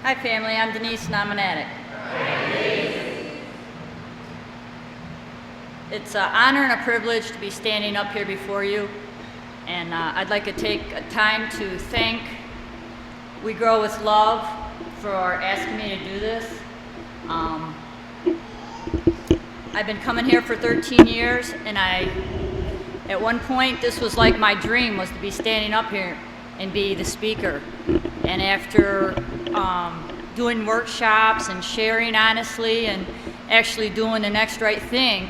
Hi family, I'm Denise and I'm an addict. It's an honor and a privilege to be standing up here before you, and I'd like to take a time to thank We Grow With Love for asking me to do this. I've been coming here for 13 years, and at one point this was like my dream, was to be standing up here and be the speaker. And after doing workshops and sharing honestly and actually doing the next right thing,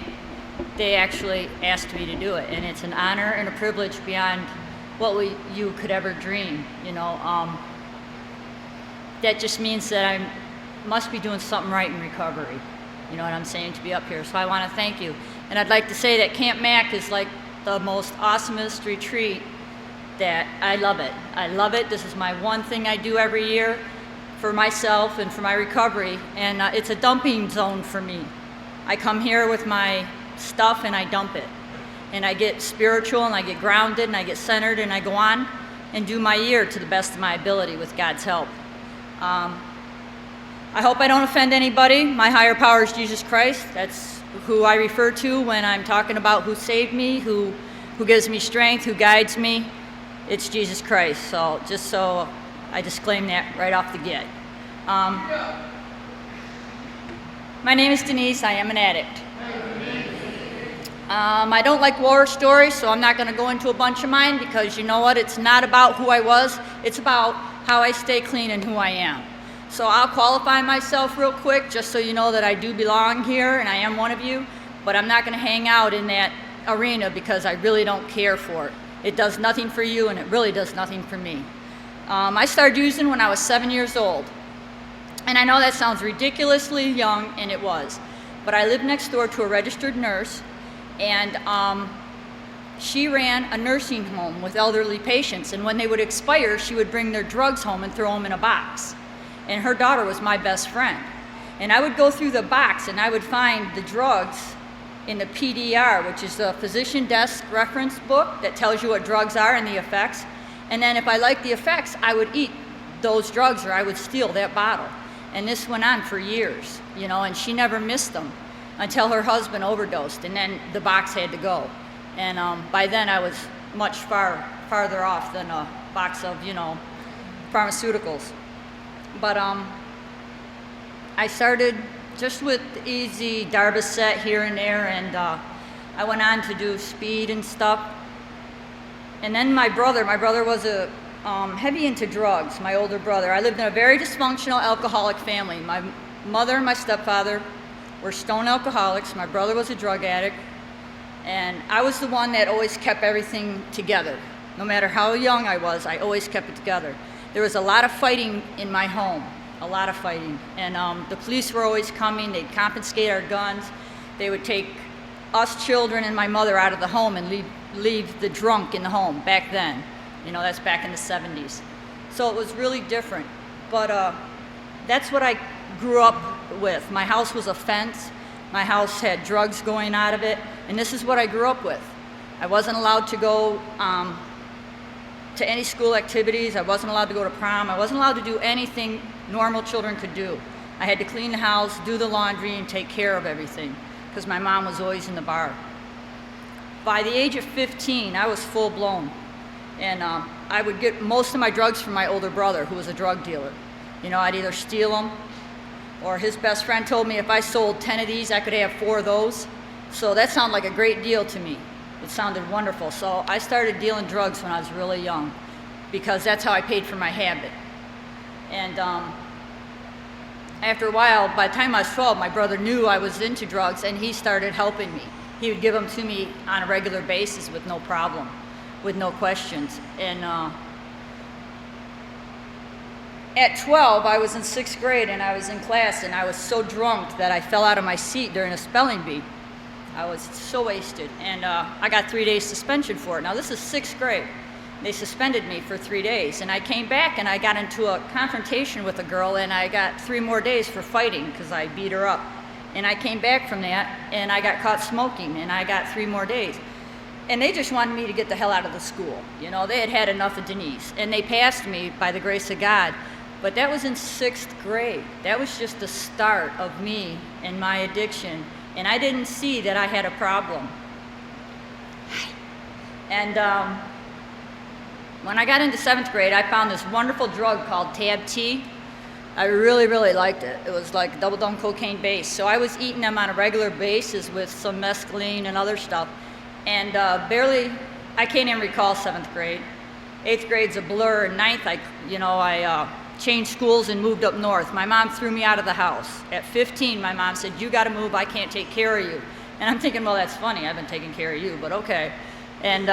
they actually asked me to do it. And it's an honor and a privilege beyond what you could ever dream, you know. That just means that I must be doing something right in recovery, you know what I'm saying, to be up here. So I want to thank you. And I'd like to say that Camp Mac is like the most awesomest retreat. That I love it. I love it. This is my one thing I do every year for myself and for my recovery, and it's a dumping zone for me. I come here with my stuff and I dump it, and I get spiritual and I get grounded and I get centered, and I go on and do my year to the best of my ability with God's help. I hope I don't offend anybody. My higher power is Jesus Christ. That's who I refer to when I'm talking about who saved me, who gives me strength, who guides me. It's Jesus Christ. So just so I disclaim that right off the get. My name is Denise. I am an addict. I don't like war stories, so I'm not going to go into a bunch of mine, because you know what? It's not about who I was. It's about how I stay clean and who I am. So I'll qualify myself real quick, just so you know that I do belong here and I am one of you, but I'm not going to hang out in that arena because I really don't care for it. It does nothing for you, and it really does nothing for me. I started using when I was 7 years old. And I know that sounds ridiculously young, and it was. But I lived next door to a registered nurse, and she ran a nursing home with elderly patients. And when they would expire, she would bring their drugs home and throw them in a box. And her daughter was my best friend. And I would go through the box, and I would find the drugs in the PDR, which is the physician desk reference book that tells you what drugs are and the effects. And then if I liked the effects, I would eat those drugs, or I would steal that bottle. And this went on for years, you know, and she never missed them until her husband overdosed, and then the box had to go. And by then I was much farther off than a box of, you know, pharmaceuticals. But I started just with easy Darbyset here and there, and I went on to do speed and stuff. And then my brother was heavy into drugs, my older brother. I lived in a very dysfunctional alcoholic family. My mother and my stepfather were stone alcoholics. My brother was a drug addict. And I was the one that always kept everything together. No matter how young I was, I always kept it together. There was a lot of fighting in my home. A lot of fighting, and the police were always coming. They'd confiscate our guns. They would take us children and my mother out of the home and leave the drunk in the home back then. You know, that's back in the 70s. So it was really different, but that's what I grew up with. My house was a fence. My house had drugs going out of it, and this is what I grew up with. I wasn't allowed to go to any school activities. I wasn't allowed to go to prom. I wasn't allowed to do anything normal children could do. I had to clean the house, do the laundry, and take care of everything, because my mom was always in the bar. By the age of 15, I was full blown, and I would get most of my drugs from my older brother, who was a drug dealer. You know, I'd either steal them, or his best friend told me if I sold 10 of these, I could have 4 of those. So that sounded like a great deal to me. It sounded wonderful. So I started dealing drugs when I was really young, because that's how I paid for my habit. And after a while, by the time I was 12, my brother knew I was into drugs, and he started helping me. He would give them to me on a regular basis with no problem, with no questions. And at 12, I was in 6th grade, and I was in class, and I was so drunk that I fell out of my seat during a spelling bee. I was so wasted, and I got 3 days suspension for it. Now, this is 6th grade. They suspended me for 3 days, and I came back and I got into a confrontation with a girl, and I got 3 more days for fighting because I beat her up. And I came back from that, and I got caught smoking, and I got 3 more days. And they just wanted me to get the hell out of the school. You know, they had had enough of Denise, and they passed me, by the grace of God, But that was in 6th grade. That was just the start of me and my addiction. And I didn't see that I had a problem. And when I got into 7th grade, I found this wonderful drug called Tab T. I really, really liked it. It was like double-done cocaine base. So I was eating them on a regular basis with some mescaline and other stuff. And I can't even recall 7th grade. 8th grade's a blur. In 9th, I changed schools and moved up north. My mom threw me out of the house. At 15, my mom said, "You gotta move, I can't take care of you." And I'm thinking, well, that's funny, I've been taking care of you, but okay. And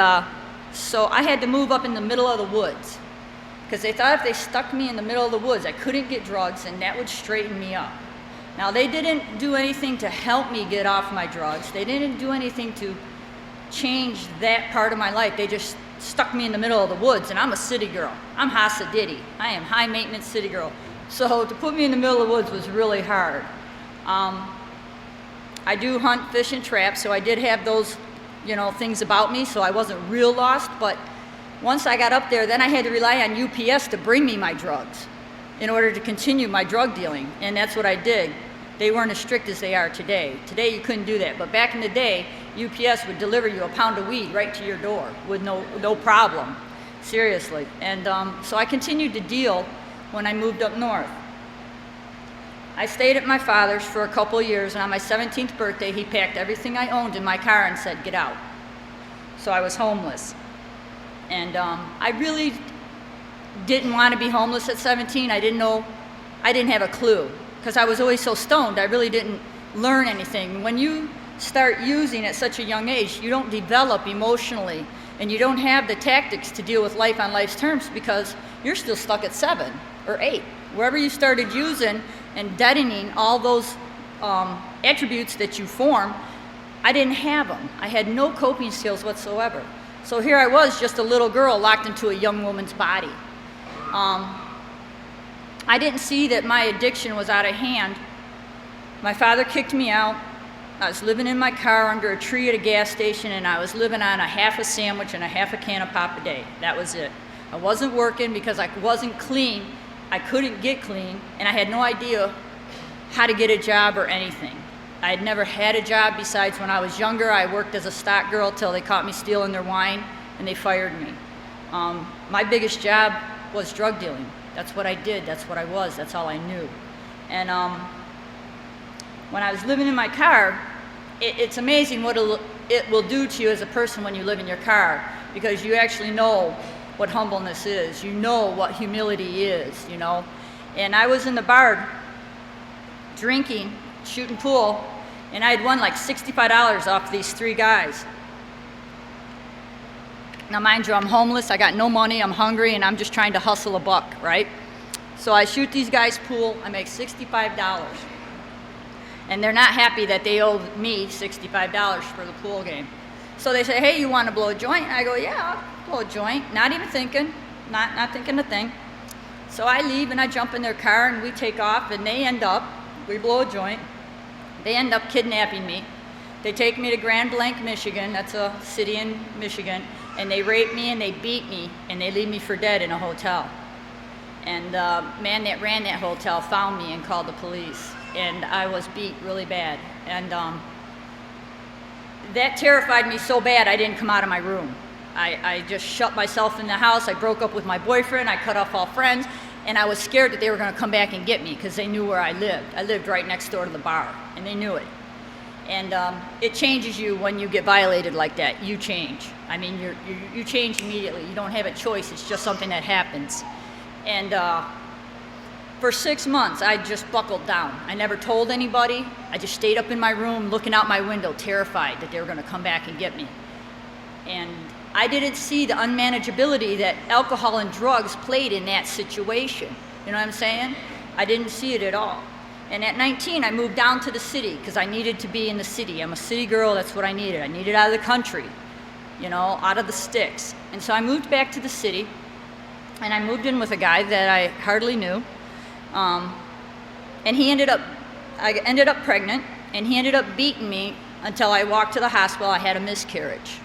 so I had to move up in the middle of the woods, because they thought if they stuck me in the middle of the woods, I couldn't get drugs, and that would straighten me up. Now, they didn't do anything to help me get off my drugs. They didn't do anything to change that part of my life. They just stuck me in the middle of the woods, and I'm a city girl. I'm Hasididi. I am high maintenance city girl. So to put me in the middle of the woods was really hard. I do hunt, fish, and trap, so I did have those, things about me, so I wasn't real lost. But once I got up there, then I had to rely on UPS to bring me my drugs in order to continue my drug dealing, and that's what I did. They weren't as strict as they are today. Today you couldn't do that, but back in the day, UPS would deliver you a pound of weed right to your door with no problem, seriously. And so I continued to deal when I moved up north. I stayed at my father's for a couple of years, and on my 17th birthday, he packed everything I owned in my car and said, "Get out." So I was homeless. And I really didn't want to be homeless at 17. I didn't have a clue, because I was always so stoned. I really didn't learn anything. When you start using at such a young age, you don't develop emotionally, and you don't have the tactics to deal with life on life's terms, because you're still stuck at 7 or 8. Wherever you started using and deadening all those attributes that you form, I didn't have them. I had no coping skills whatsoever. So here I was, just a little girl locked into a young woman's body. I didn't see that my addiction was out of hand. My father kicked me out. I was living in my car under a tree at a gas station, and I was living on a half a sandwich and a half a can of pop a day. That was it. I wasn't working because I wasn't clean. I couldn't get clean, and I had no idea how to get a job or anything. I had never had a job besides when I was younger. I worked as a stock girl till they caught me stealing their wine, and they fired me. My biggest job was drug dealing. That's what I did. That's what I was. That's all I knew. And when I was living in my car, it's amazing what it will do to you as a person when you live in your car, because you actually know what humbleness is. You know what humility is, And I was in the bar drinking, shooting pool, and I had won like $65 off these 3 guys. Now, mind you, I'm homeless, I got no money, I'm hungry, and I'm just trying to hustle a buck, right? So I shoot these guys pool, I make $65. And they're not happy that they owe me $65 for the pool game. So they say, "Hey, you want to blow a joint?" I go, "Yeah, I'll blow a joint." Not even thinking, not thinking a thing. So I leave and I jump in their car and we take off, and we blow a joint. They end up kidnapping me. They take me to Grand Blanc, Michigan. That's a city in Michigan. And they rape me and they beat me and they leave me for dead in a hotel. And the man that ran that hotel found me and called the police. And I was beat really bad. And that terrified me so bad I didn't come out of my room. I just shut myself in the house. I broke up with my boyfriend. I cut off all friends. And I was scared that they were going to come back and get me because they knew where I lived. I lived right next door to the bar, and they knew it. And it changes you when you get violated like that. You change. I mean, you change immediately. You don't have a choice. It's just something that happens. And for 6 months, I just buckled down. I never told anybody. I just stayed up in my room looking out my window, terrified that they were going to come back and get me. And I didn't see the unmanageability that alcohol and drugs played in that situation. You know what I'm saying? I didn't see it at all. And at 19, I moved down to the city because I needed to be in the city. I'm a city girl. That's what I needed. I needed out of the country, out of the sticks. And so I moved back to the city, and I moved in with a guy that I hardly knew. And I ended up pregnant, and he ended up beating me until I walked to the hospital. I had a miscarriage.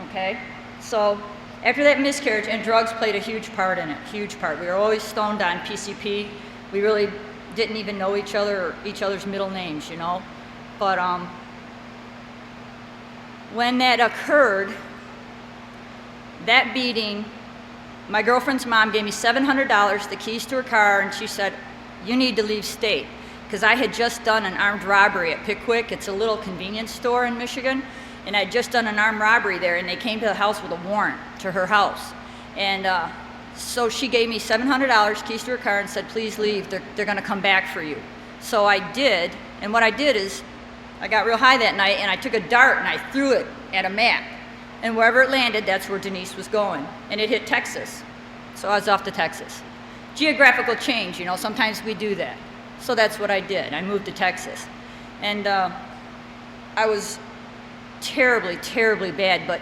Okay? So After that miscarriage, and drugs played a huge part in it, huge part. We were always stoned on PCP. We really didn't even know each other or each other's middle names, you know. But when that occurred, that beating, my girlfriend's mom gave me $700, the keys to her car, and she said, you need to leave state. Because I had just done an armed robbery at Pickwick. It's a little convenience store in Michigan. And I'd just done an armed robbery there, and they came to the house with a warrant to her house. And so she gave me $700, keys to her car, and said, please leave, they're gonna come back for you. So I did, and what I did is, I got real high that night, and I took a dart and I threw it at a map. And wherever it landed, that's where Denise was going. And it hit Texas. So I was off to Texas. Geographical change, you know, sometimes we do that. So that's what I did. I moved to Texas. And I was terribly, terribly bad, but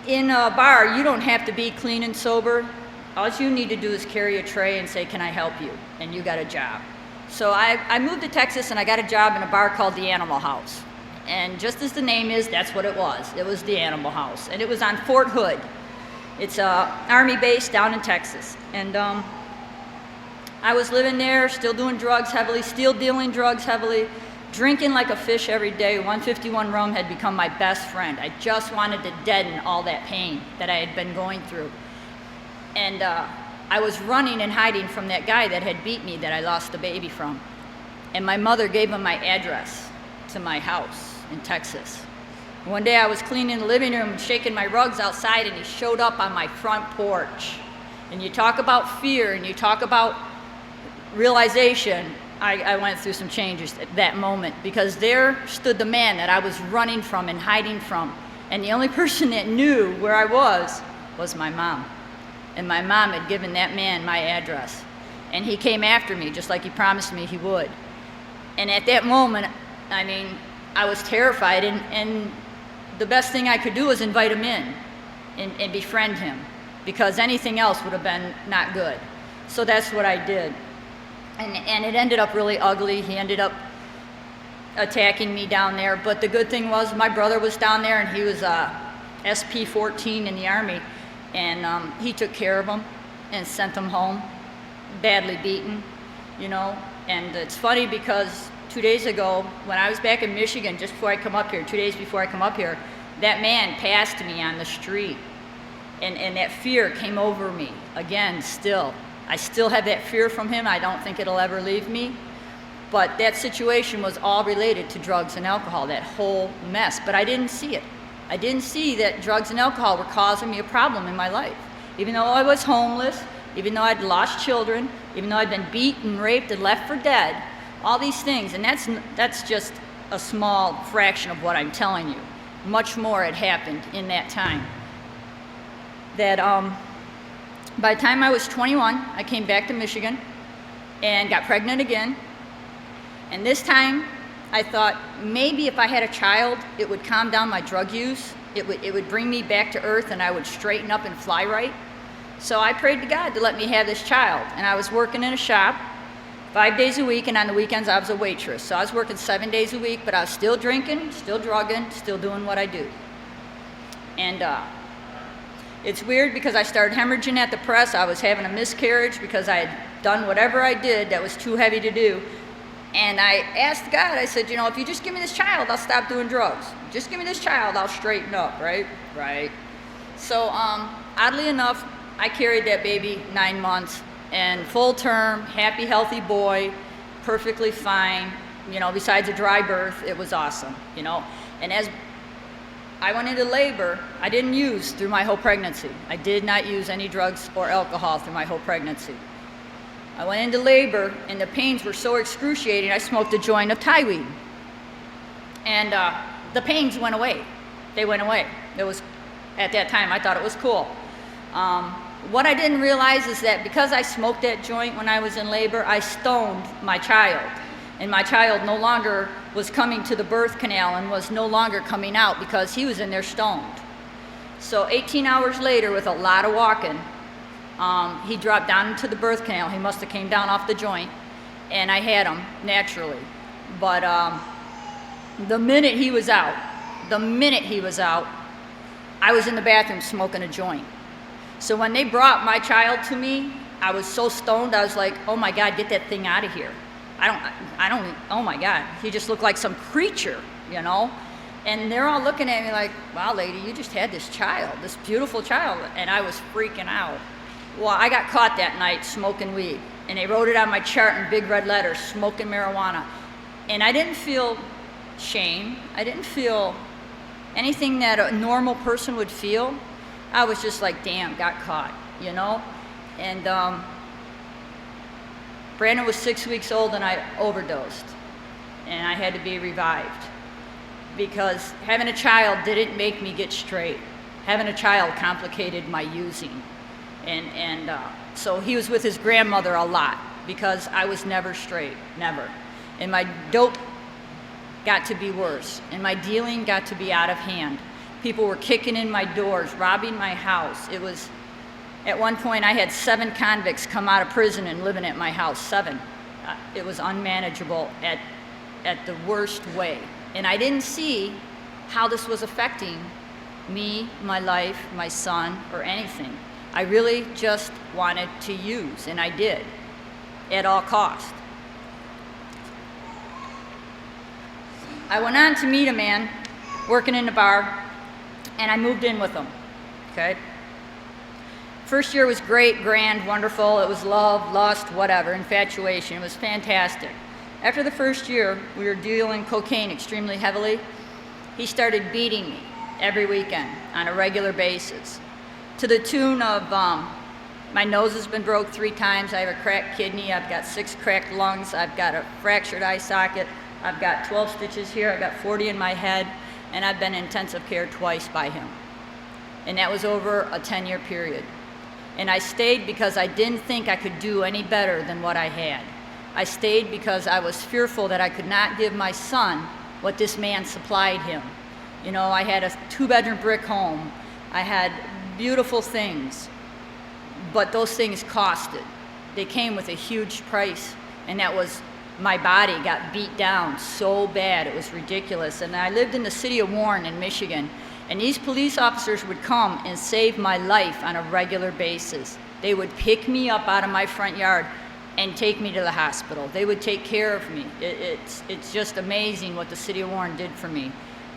in a bar, you don't have to be clean and sober. All you need to do is carry a tray and say, can I help you? And you got a job. So I moved to Texas and I got a job in a bar called the Animal House. And just as the name is, that's what it was. It was the Animal House. And it was on Fort Hood. It's a Army base down in Texas. And I was living there, still doing drugs heavily, still dealing drugs heavily, drinking like a fish every day. 151 rum had become my best friend. I just wanted to deaden all that pain that I had been going through. And I was running and hiding from that guy that had beat me, that I lost the baby from. And my mother gave him my address to my house in Texas. One day I was cleaning the living room, shaking my rugs outside, and he showed up on my front porch. And you talk about fear, and you talk about realization. I went through some changes at that moment, because there stood the man that I was running from and hiding from. And the only person that knew where I was my mom. And my mom had given that man my address. And he came after me, just like he promised me he would. And at that moment, I mean, I was terrified, and the best thing I could do was invite him in and befriend him, because anything else would have been not good. So that's what I did. And it ended up really ugly. He ended up attacking me down there. But the good thing was my brother was down there, and he was SP-14 in the Army. And he took care of him and sent him home, badly beaten, you know. And it's funny because 2 days ago, when I was back in Michigan, just before I come up here, 2 days before I come up here, that man passed me on the street. And that fear came over me again still. I still have that fear from him. I don't think it'll ever leave me. But that situation was all related to drugs and alcohol, that whole mess. But I didn't see it. I didn't see that drugs and alcohol were causing me a problem in my life. Even though I was homeless, even though I'd lost children, even though I'd been beaten, raped, and left for dead, all these things. And that's just a small fraction of what I'm telling you. Much more had happened in that time. That by the time I was 21, I came back to Michigan and got pregnant again. And this time, I thought maybe if I had a child, it would calm down my drug use. It would bring me back to earth, and I would straighten up and fly right. So I prayed to God to let me have this child. And I was working in a shop 5 days a week, and on the weekends I was a waitress. So I was working 7 days a week, but I was still drinking, still drugging, still doing what I do. And it's weird because I started hemorrhaging at the press. I was having a miscarriage because I had done whatever I did that was too heavy to do. And I asked God, I said, you know, if you just give me this child, I'll stop doing drugs. Just give me this child, I'll straighten up, right? Right. So oddly enough, I carried that baby 9 months, and full term, happy, healthy boy, perfectly fine. You know, besides a dry birth, it was awesome, you know. And as I went into labor, I didn't use through my whole pregnancy. I did not use any drugs or alcohol through my whole pregnancy. I went into labor, and the pains were so excruciating, I smoked a joint of Thai weed. And the pains went away. They went away. It was, at that time, I thought it was cool. What I didn't realize is that because I smoked that joint when I was in labor, I stoned my child. And my child no longer was coming to the birth canal and was no longer coming out because he was in there stoned. So 18 hours later, with a lot of walking, he dropped down into the birth canal. He must have came down off the joint, and I had him naturally. But the minute he was out, I was in the bathroom smoking a joint. So when they brought my child to me, I was so stoned, I was like, oh my God, get that thing out of here. Oh my God, he just looked like some creature, you know? And they're all looking at me like, wow, lady, you just had this child, this beautiful child. And I was freaking out. Well, I got caught that night smoking weed. And they wrote it on my chart in big red letters, smoking marijuana. And I didn't feel shame. I didn't feel anything that a normal person would feel. I was just like, damn, got caught, you know? And Brandon was 6 weeks old and I overdosed. And I had to be revived. Because having a child didn't make me get straight. Having a child complicated my using. And so he was with his grandmother a lot because I was never straight, never. And my dope got to be worse. And my dealing got to be out of hand. People were kicking in my doors, robbing my house. It was, at one point I had 7 convicts come out of prison and living at my house, 7. It was unmanageable at the worst way. And I didn't see how this was affecting me, my life, my son, or anything. I really just wanted to use, and I did, at all cost. I went on to meet a man working in the bar, and I moved in with him, okay? First year was great, grand, wonderful. It was love, lust, whatever, infatuation. It was fantastic. After the first year, we were dealing cocaine extremely heavily. He started beating me every weekend on a regular basis, to the tune of my nose has been broke 3 times. I have a cracked kidney. I've got 6 cracked lungs. I've got a fractured eye socket. I've got 12 stitches here. I've got 40 in my head. And I've been in intensive care twice by him. And that was over a 10-year period. And I stayed because I didn't think I could do any better than what I had. I stayed because I was fearful that I could not give my son what this man supplied him. You know, I had a 2-bedroom brick home. I had beautiful things, but those things costed. They came with a huge price, and that was my body got beat down so bad, it was ridiculous. And I lived in the city of Warren in Michigan, and these police officers would come and save my life on a regular basis. They would pick me up out of my front yard and take me to the hospital. They would take care of me. It's just amazing what the city of Warren did for me.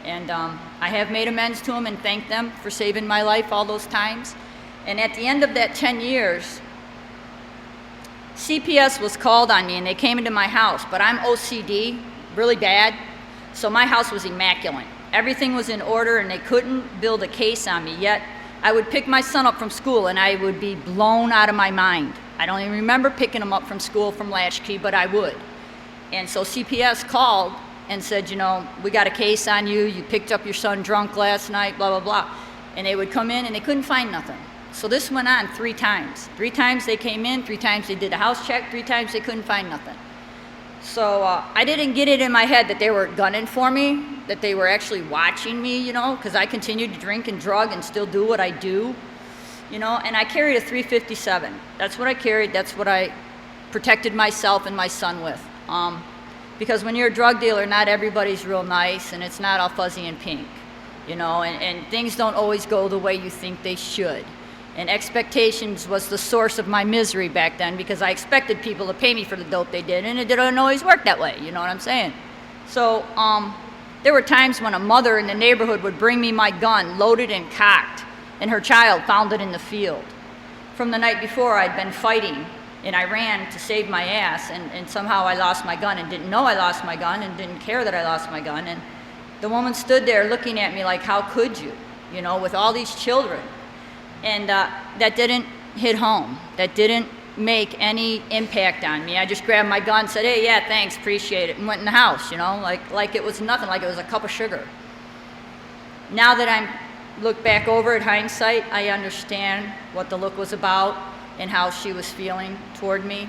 And I have made amends to them and thanked them for saving my life all those times. And at the end of that 10 years, CPS was called on me and they came into my house, but I'm OCD, really bad, so my house was immaculate. Everything was in order and they couldn't build a case on me, yet I would pick my son up from school and I would be blown out of my mind. I don't even remember picking him up from school from Latchkey, but I would. And so CPS called and said, you know, we got a case on you, you picked up your son drunk last night, blah, blah, blah. And they would come in and they couldn't find nothing. So this went on 3 times. 3 times they came in, 3 times they did a house check, 3 times they couldn't find nothing. So I didn't get it in my head that they were gunning for me, that they were actually watching me, you know, because I continued to drink and drug and still do what I do, you know, and I carried a .357. That's what I carried. That's what I protected myself and my son with. Because when you're a drug dealer, not everybody's real nice, and it's not all fuzzy and pink, you know, and things don't always go the way you think they should. And expectations was the source of my misery back then, because I expected people to pay me for the dope they did, and it didn't always work that way, you know what I'm saying? So there were times when a mother in the neighborhood would bring me my gun loaded and cocked, and her child found it in the field. From the night before, I'd been fighting, and I ran to save my ass, and somehow I lost my gun and didn't know I lost my gun and didn't care that I lost my gun. And the woman stood there looking at me like, how could you know, with all these children? And that didn't hit home. That didn't make any impact on me. I just grabbed my gun, said, hey, yeah, thanks, appreciate it, and went in the house, you know, like it was nothing, like it was a cup of sugar. Now that I look back over it, hindsight, I understand what the look was about and how she was feeling toward me,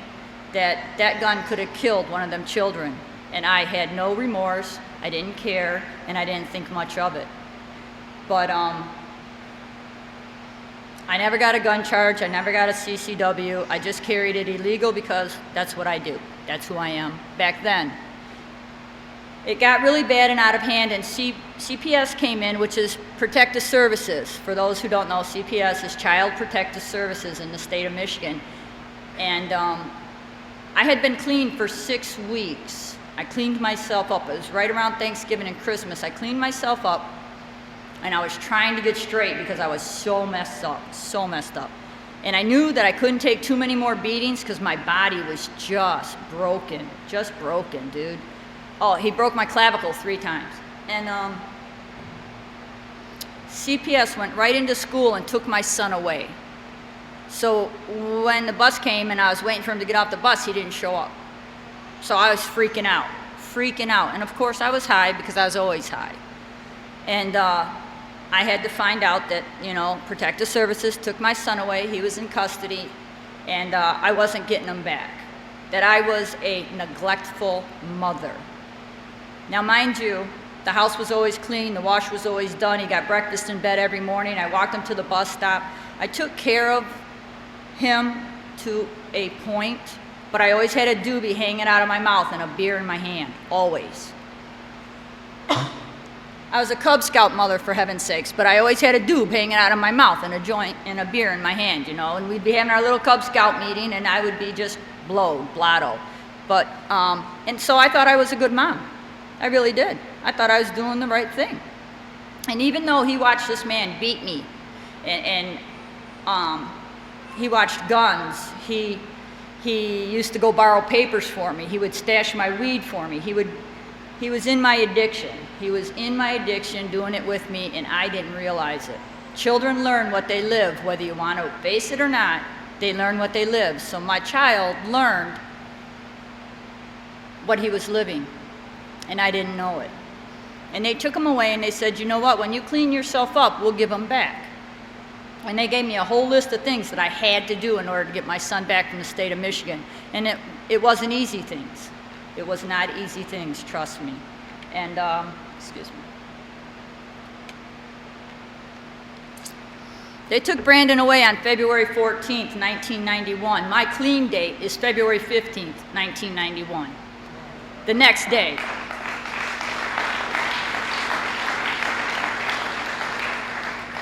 that gun could have killed one of them children. And I had no remorse, I didn't care, and I didn't think much of it. But I never got a gun charge, I never got a CCW, I just carried it illegal because that's what I do. That's who I am. Back then, It got really bad and out of hand, and CPS came in, which is Protective Services. For those who don't know, CPS is Child Protective Services in the state of Michigan. And I had been clean for 6 weeks. I cleaned myself up. It was right around Thanksgiving and Christmas. I cleaned myself up, and I was trying to get straight because I was so messed up. And I knew that I couldn't take too many more beatings because my body was just broken, dude. Oh, he broke my clavicle 3 times. And CPS went right into school and took my son away. So when the bus came and I was waiting for him to get off the bus, he didn't show up. So I was freaking out. And of course I was high because I was always high. And I had to find out that, Protective Services took my son away. He was in custody, and I wasn't getting him back. That I was a neglectful mother. Now, mind you, the house was always clean, the wash was always done. He got breakfast in bed every morning. I walked him to the bus stop. I took care of him to a point, but I always had a doobie hanging out of my mouth and a beer in my hand, always. I was a Cub Scout mother, for heaven's sakes, but I always had a doob hanging out of my mouth and a joint and a beer in my hand, and we'd be having our little Cub Scout meeting, and I would be just blotto. But, and so I thought I was a good mom. I really did. I thought I was doing the right thing. And even though he watched this man beat me, and he watched guns, he used to go borrow papers for me, he would stash my weed for me, he was in my addiction. He was in my addiction, doing it with me, and I didn't realize it. Children learn what they live, whether you want to face it or not, they learn what they live. So my child learned what he was living, and I didn't know it. And they took him away and they said, you know what, when you clean yourself up, we'll give him back. And they gave me a whole list of things that I had to do in order to get my son back from the state of Michigan. And it wasn't easy things. It was not easy things, trust me. And, excuse me. They took Brandon away on February 14th, 1991. My clean date is February 15th, 1991. The next day.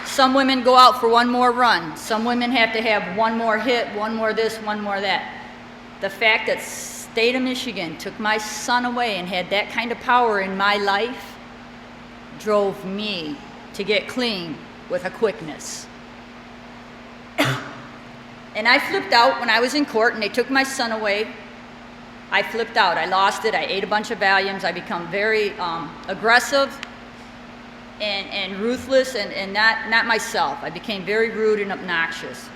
Some women go out for one more run. Some women have to have one more hit, one more this, one more that. The fact that state of Michigan took my son away and had that kind of power in my life drove me to get clean with a quickness. And I flipped out when I was in court and they took my son away. I flipped out. I lost it. I ate a bunch of Valiums. I become very aggressive and ruthless and not myself. I became very rude and obnoxious.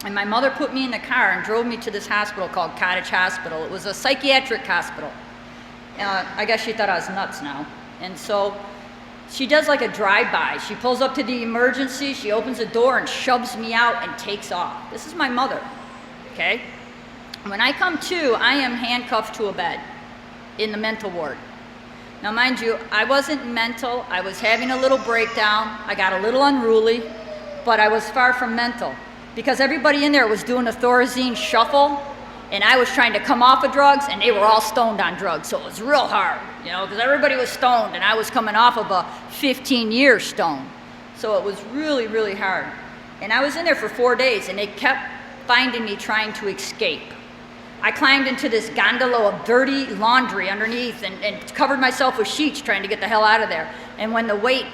And my mother put me in the car and drove me to this hospital called Cottage Hospital. It was a psychiatric hospital. I guess she thought I was nuts now. And so she does like a drive-by. She pulls up to the emergency, she opens the door and shoves me out and takes off. This is my mother, okay? When I come to, I am handcuffed to a bed in the mental ward. Now mind you, I wasn't mental, I was having a little breakdown, I got a little unruly, but I was far from mental. Because everybody in there was doing a Thorazine shuffle, and I was trying to come off of drugs, and they were all stoned on drugs, so it was real hard, because everybody was stoned, and I was coming off of a 15-year stone. So it was really, really hard. And I was in there for 4 days, and they kept finding me trying to escape. I climbed into this gondola of dirty laundry underneath and covered myself with sheets trying to get the hell out of there. And when the weight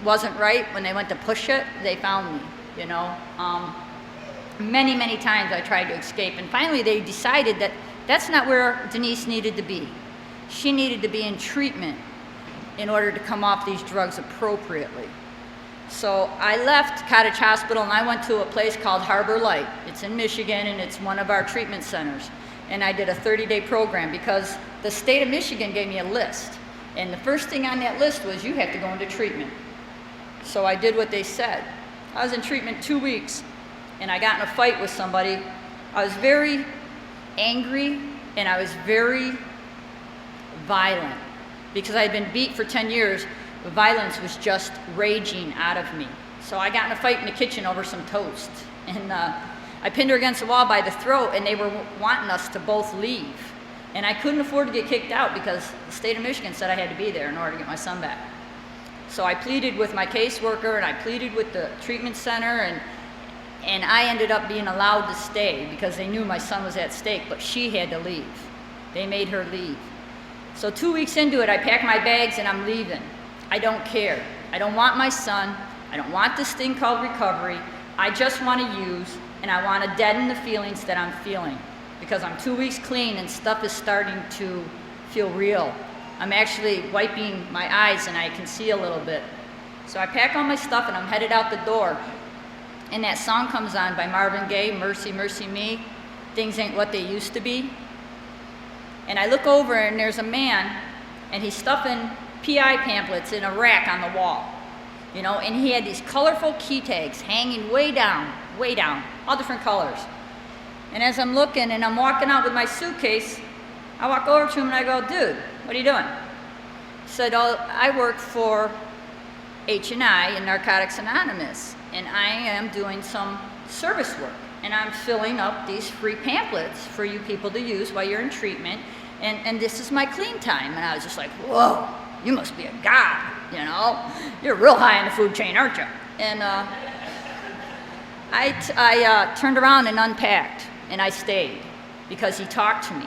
wasn't right, when they went to push it, they found me, Many, many times I tried to escape, and finally they decided that that's not where Denise needed to be. She needed to be in treatment in order to come off these drugs appropriately. So I left Cottage Hospital and I went to a place called Harbor Light. It's in Michigan and it's one of our treatment centers. And I did a 30-day program because the state of Michigan gave me a list. And the first thing on that list was you have to go into treatment. So I did what they said. I was in treatment 2 weeks. And I got in a fight with somebody. I was very angry and I was very violent because I had been beat for 10 years. The violence was just raging out of me. So I got in a fight in the kitchen over some toast. And I pinned her against the wall by the throat and they were wanting us to both leave. And I couldn't afford to get kicked out because the state of Michigan said I had to be there in order to get my son back. So I pleaded with my caseworker and I pleaded with the treatment center, and I ended up being allowed to stay because they knew my son was at stake, but she had to leave. They made her leave. So 2 weeks into it, I packed my bags and I'm leaving. I don't care. I don't want my son. I don't want this thing called recovery. I just want to use, and I want to deaden the feelings that I'm feeling because I'm 2 weeks clean and stuff is starting to feel real. I'm actually wiping my eyes and I can see a little bit. So I pack all my stuff and I'm headed out the door. And that song comes on by Marvin Gaye, Mercy, Mercy Me. Things ain't what they used to be. And I look over and there's a man and he's stuffing PI pamphlets in a rack on the wall. You know, and he had these colorful key tags hanging way down, all different colors. And as I'm looking and I'm walking out with my suitcase, I walk over to him and I go, dude, what are you doing? He said, oh, I work for H&I in Narcotics Anonymous, and I am doing some service work. And I'm filling up these free pamphlets for you people to use while you're in treatment, and this is my clean time. And I was just like, whoa, you must be a god, you know? You're real high in the food chain, aren't you? And I turned around and unpacked, and I stayed because he talked to me.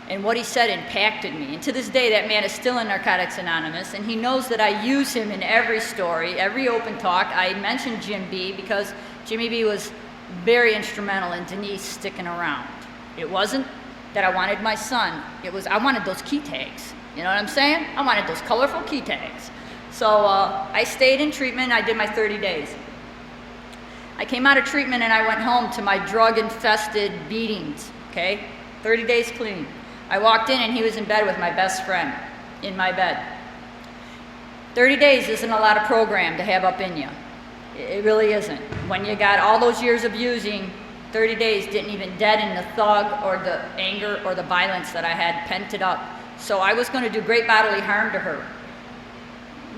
And what he said impacted me. And to this day, that man is still in Narcotics Anonymous, and he knows that I use him in every story, every open talk. I mentioned Jim B because Jimmy B was very instrumental in Denise sticking around. It wasn't that I wanted my son. It was I wanted those key tags. You know what I'm saying? I wanted those colorful key tags. So I stayed in treatment. I did my 30 days. I came out of treatment and I went home to my drug-infested beatings, okay? 30 days clean. I walked in and he was in bed with my best friend, in my bed. 30 days isn't a lot of program to have up in you. It really isn't. When you got all those years of using, 30 days didn't even deaden the thug or the anger or the violence that I had pented up. So I was going to do great bodily harm to her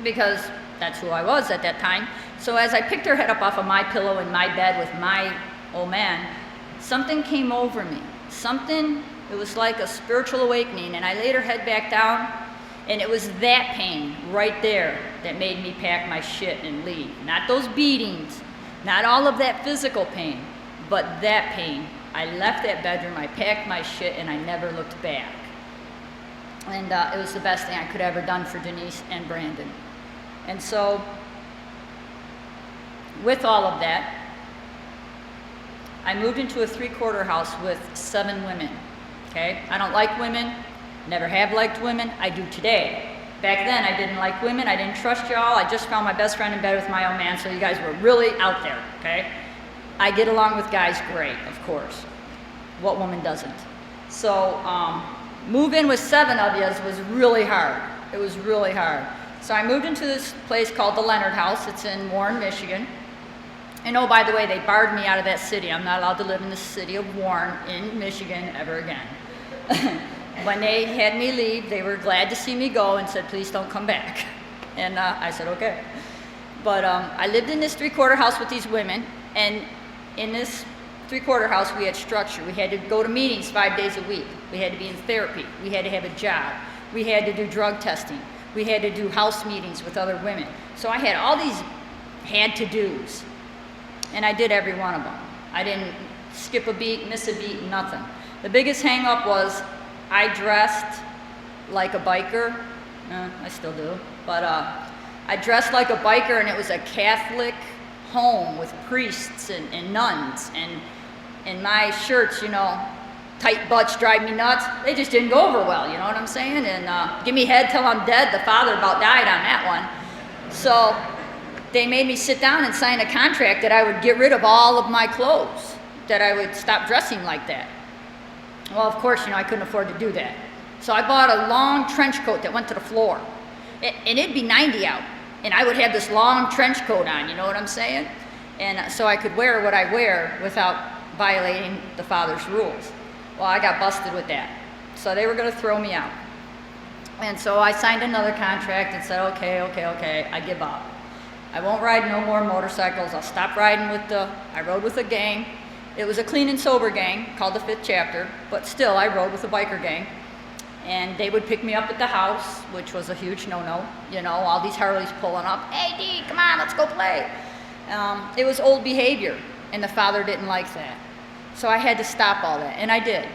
because that's who I was at that time. So as I picked her head up off of my pillow in my bed with my old man, something came over me. It was like a spiritual awakening, and I laid her head back down, and it was that pain right there that made me pack my shit and leave. Not those beatings, not all of that physical pain, but that pain. I left that bedroom, I packed my shit, and I never looked back. And it was the best thing I could have ever done for Denise and Brandon. And so, with all of that, I moved into a 3-quarter house with 7 women. Okay? I don't like women, never have liked women, I do today. Back then I didn't like women, I didn't trust y'all, I just found my best friend in bed with my own man, so you guys were really out there, okay? I get along with guys great, of course. What woman doesn't? So, move in with 7 of you was really hard. It was really hard. So I moved into this place called the Leonard House. It's in Warren, Michigan. And oh, by the way, they barred me out of that city. I'm not allowed to live in the city of Warren in Michigan ever again. When they had me leave, they were glad to see me go and said, please don't come back. And I said, okay. But I lived in this 3-quarter house with these women, and in this 3-quarter house, we had structure. We had to go to meetings 5 days a week. We had to be in therapy. We had to have a job. We had to do drug testing. We had to do house meetings with other women. So I had all these had-to-dos, and I did every one of them. I didn't skip a beat, miss a beat, nothing. The biggest hang-up was I dressed like a biker. I still do. But I dressed like a biker, and it was a Catholic home with priests and nuns. And my shirts, you know, tight butts drive me nuts. They just didn't go over well, you know what I'm saying? And give me head till I'm dead. The father about died on that one. So they made me sit down and sign a contract that I would get rid of all of my clothes, that I would stop dressing like that. Well, of course, you know, I couldn't afford to do that. So I bought a long trench coat that went to the floor. And it'd be 90 out, and I would have this long trench coat on, you know what I'm saying? And so I could wear what I wear without violating the father's rules. Well, I got busted with that. So they were going to throw me out. And so I signed another contract and said, okay, I give up. I won't ride no more motorcycles. I'll stop riding I rode with a gang. It was a clean and sober gang called the 5th Chapter, but still I rode with a biker gang. And they would pick me up at the house, which was a huge no-no. You know, all these Harleys pulling up. Hey, Dee, come on, let's go play. It was old behavior, and the father didn't like that. So I had to stop all that, and I did.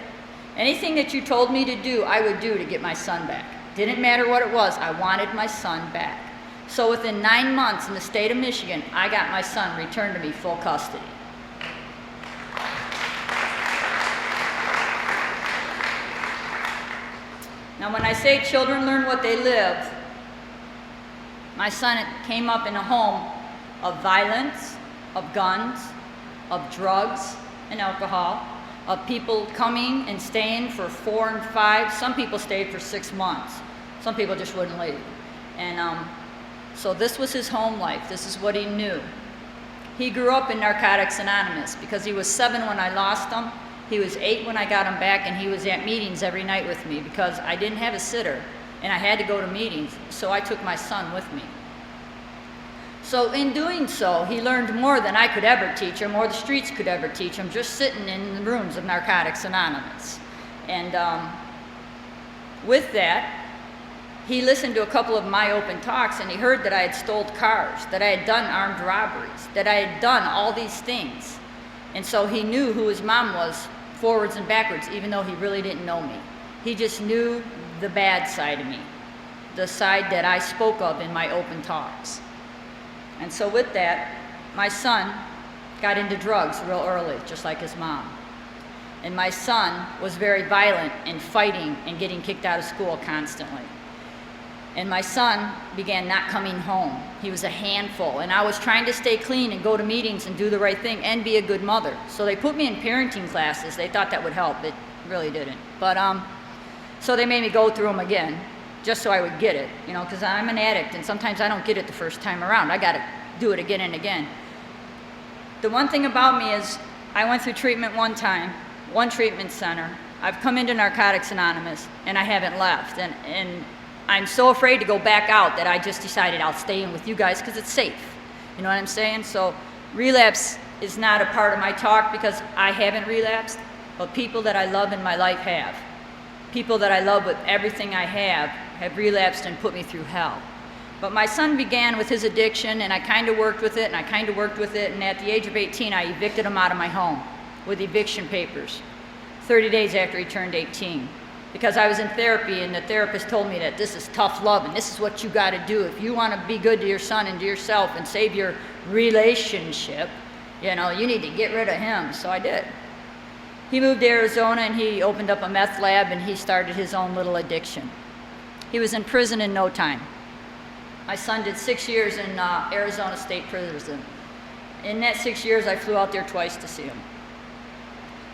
Anything that you told me to do, I would do to get my son back. Didn't matter what it was, I wanted my son back. So within 9 months in the state of Michigan, I got my son returned to me full custody. Now when I say children learn what they live, my son came up in a home of violence, of guns, of drugs and alcohol, of people coming and staying for 4 and 5. Some people stayed for 6 months. Some people just wouldn't leave. And so this was his home life. This is what he knew. He grew up in Narcotics Anonymous because he was 7 when I lost him. He was 8 when I got him back, and he was at meetings every night with me because I didn't have a sitter and I had to go to meetings, so I took my son with me. So in doing so, he learned more than I could ever teach him or the streets could ever teach him, just sitting in the rooms of Narcotics Anonymous. And with that, he listened to a couple of my open talks, and he heard that I had stolen cars, that I had done armed robberies, that I had done all these things. And so he knew who his mom was forwards and backwards, even though he really didn't know me. He just knew the bad side of me, the side that I spoke of in my open talks. And so with that, my son got into drugs real early, just like his mom. And my son was very violent and fighting and getting kicked out of school constantly. And my son began not coming home. He was a handful, and I was trying to stay clean and go to meetings and do the right thing and be a good mother. So they put me in parenting classes. They thought that would help. It really didn't. But so they made me go through them again, just so I would get it, you know, because I'm an addict, and sometimes I don't get it the first time around. I got to do it again and again. The one thing about me is I went through treatment one time, one treatment center. I've come into Narcotics Anonymous, and I haven't left. And I'm so afraid to go back out that I just decided I'll stay in with you guys because it's safe. You know what I'm saying? So relapse is not a part of my talk because I haven't relapsed, but people that I love in my life have. People that I love with everything I have relapsed and put me through hell. But my son began with his addiction, and I kind of worked with it, and I kind of worked with it, and at the age of 18, I evicted him out of my home with eviction papers 30 days after he turned 18. Because I was in therapy, and the therapist told me that this is tough love and this is what you got to do. If you want to be good to your son and to yourself and save your relationship, you know, you need to get rid of him. So I did. He moved to Arizona, and he opened up a meth lab, and he started his own little addiction. He was in prison in no time. My son did 6 years in Arizona State Prison. In that 6 years, I flew out there twice to see him.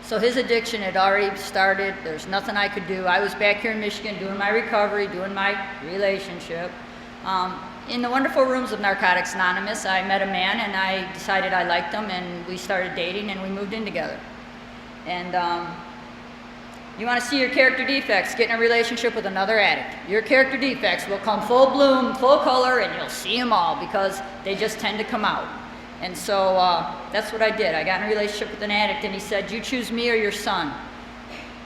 So his addiction had already started. There's nothing I could do. I was back here in Michigan doing my recovery, doing my relationship. In the wonderful rooms of Narcotics Anonymous, I met a man, and I decided I liked him, and we started dating, and we moved in together. And you want to see your character defects, get in a relationship with another addict. Your character defects will come full bloom, full color, and you'll see them all because they just tend to come out. And so that's what I did. I got in a relationship with an addict, and he said, you choose me or your son.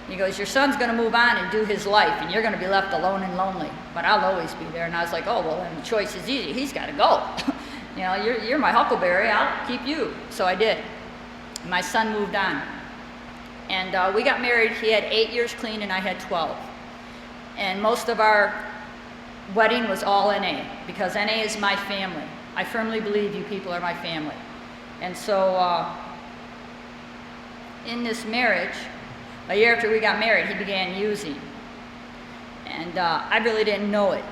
He goes, your son's going to move on and do his life, and you're going to be left alone and lonely, but I'll always be there. And I was like, oh, well, then the choice is easy. He's got to go. You know, you're my huckleberry. I'll keep you. So I did. My son moved on. And we got married. He had 8 years clean, and I had 12. And most of our wedding was all NA, because NA is my family. I firmly believe you people are my family. And so in this marriage, a year after we got married, he began using. And I really didn't know it,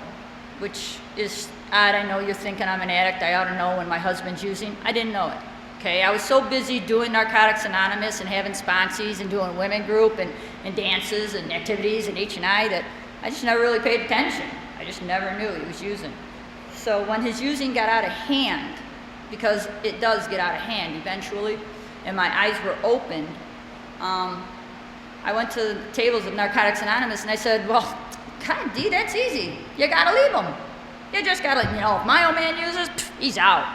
which is odd. I know you're thinking I'm an addict. I ought to know when my husband's using. I didn't know it. Okay, I was so busy doing Narcotics Anonymous and having sponsees and doing women group and dances and activities and H&I that I just never really paid attention. I just never knew he was using. So when his using got out of hand, because it does get out of hand eventually, and my eyes were opened, I went to the tables of Narcotics Anonymous, and I said, well, God, Dee, that's easy. You gotta leave him. You just gotta, you know, if my old man uses, he's out.